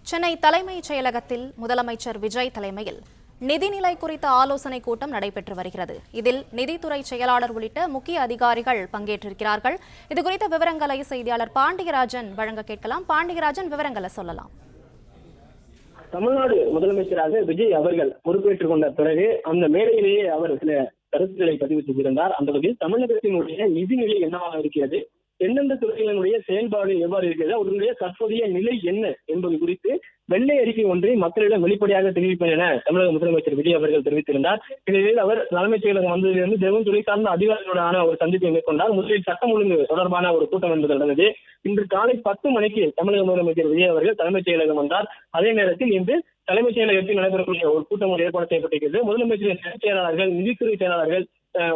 சென்னை தலைமைச் செயலகத்தில் முதலமைச்சர் விஜய் தலைமையில் நிதிநிலை குறித்த ஆலோசனைக் கூட்டம் நடைபெற்று வருகிறது. இதில் நிதித்துறை செயலாளர் உள்ளிட்ட முக்கிய அதிகாரிகள் பங்கேற்றிருக்கிறார்கள். இதுகுறித்த விவரங்களை செய்தியாளர் பாண்டியராஜன் வழங்க கேட்கலாம். பாண்டியராஜன், விவரங்களை சொல்லலாம். தமிழ்நாடு முதலமைச்சராக விஜய் அவர்கள் பொறுப்பேற்றுக் கொண்ட பிறகு அந்த மேடையிலேயே அவர் சில கருத்துக்களை பதிவு செய்திருந்தார். அந்த வகையில் தமிழகத்தினுடைய நிதிநிலை என்னவாக இருக்கிறது, எந்தெந்த துறைகளினுடைய செயல்பாடு எவ்வாறு இருக்கிறது, அவர்களுடைய தற்போதைய நிலை என்ன என்பது குறித்து வெள்ளை அறிக்கை ஒன்றை மக்களிடம் வெளிப்படையாக தெரிவிப்பேன் என தமிழக முதலமைச்சர் விஜய் அவர்கள் தெரிவித்திருந்தார். இந்நிலையில் அவர் தலைமைச் செயலகம் வந்ததிலிருந்து தேவன் துறை சார்ந்த அதிகாரிகளுடனான ஒரு சந்திப்பை மேற்கொண்டார். முதலில் சட்டம் ஒழுங்கு தொடர்பான ஒரு கூட்டம் என்பது நடந்தது. இன்று காலை 10 மணிக்கு தமிழக முதலமைச்சர் விஜய் அவர்கள் தலைமைச் செயலகம் வந்தார். அதே நேரத்தில் இன்று தலைமைச் செயலகத்தில் நடைபெறக்கூடிய ஒரு கூட்டம் ஏற்பாடு செய்யப்பட்டிருக்கிறது. முதலமைச்சரின் செயலாளர்கள், நிதித்துறை செயலாளர்கள்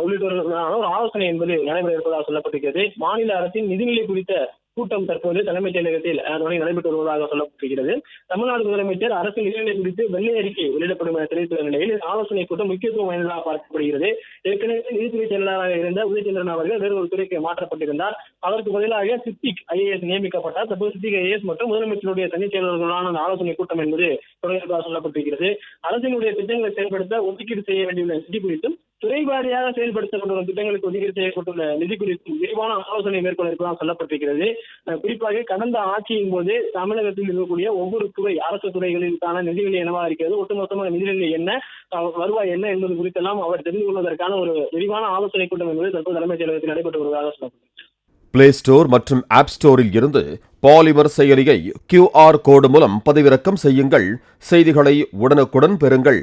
உள்ளிட்டவர்களுடனான ஒரு ஆலோசனை என்பது நடைபெற இருப்பதாக சொல்லப்பட்டிருக்கிறது. மாநில அரசின் நிதிநிலை குறித்த கூட்டம் தற்போது தலைமைச் செயலகத்தில் நடைபெற்று வருவதாக சொல்லப்பட்டிருக்கிறது. தமிழ்நாடு முதலமைச்சர் அரசு நிதிநிலை குறித்து வெள்ளை அறிக்கை வெளியிடப்படும் என தெரிவித்துள்ள நிலையில் இந்த ஆலோசனை கூட்டம் முக்கியத்துவம் வாய்ந்ததாக பார்க்கப்படுகிறது. ஏற்கனவே நிதித்துறை செயலாளராக இருந்த உதயச்சந்திரன் அவர்கள் வேறு ஒரு துறைக்கு மாற்றப்பட்டிருந்தார். அதற்கு பதிலாக சித்திக் IAS நியமிக்கப்பட்டார். தற்போது சித்திக் IAS மற்றும் முதலமைச்சருடைய தனிச் செயலாளர்களான அந்த ஆலோசனை கூட்டம் என்பது தொடர்பாக சொல்லப்பட்டிருக்கிறது. அரசினுடைய திட்டங்களை செயல்படுத்த ஒதுக்கீடு செய்ய வேண்டியுள்ள நிதி குறித்தும், துறை வாரியாக செயல்படுத்தப்பட்டுள்ள திட்டங்களுக்கு ஒதுக்கீடு செய்யப்பட்டுள்ள நிதி குறித்தும் விரிவான ஆலோசனை மேற்கொள்ள இருப்பதாக சொல்லப்பட்டிருக்கிறது. குறிப்பாக கடந்த ஆட்சியின் போது தமிழகத்தில் இருக்கக்கூடிய ஒவ்வொரு துறை, அரசு துறைகளுக்கான நிதிநிலை என்னவாக இருக்கிறது, ஒட்டுமொத்தமான நிதிநிலை என்ன, வருவாய் என்ன என்பது குறித்தெல்லாம் அவர் தெரிந்து கொள்வதற்கான ஒரு விரிவான ஆலோசனை கூட்டம் என்பது தற்போது தலைமைச் செயலகத்தில் நடைபெற்று வருவதாக சொல்லப்பட்டது. பிளே ஸ்டோர் மற்றும் ஆப் ஸ்டோரில் இருந்து பாலிமர் செயலியை QR கோடு மூலம் பதிவிறக்கம் செய்யுங்கள். செய்திகளை உடனுக்குடன் பெறுங்கள்.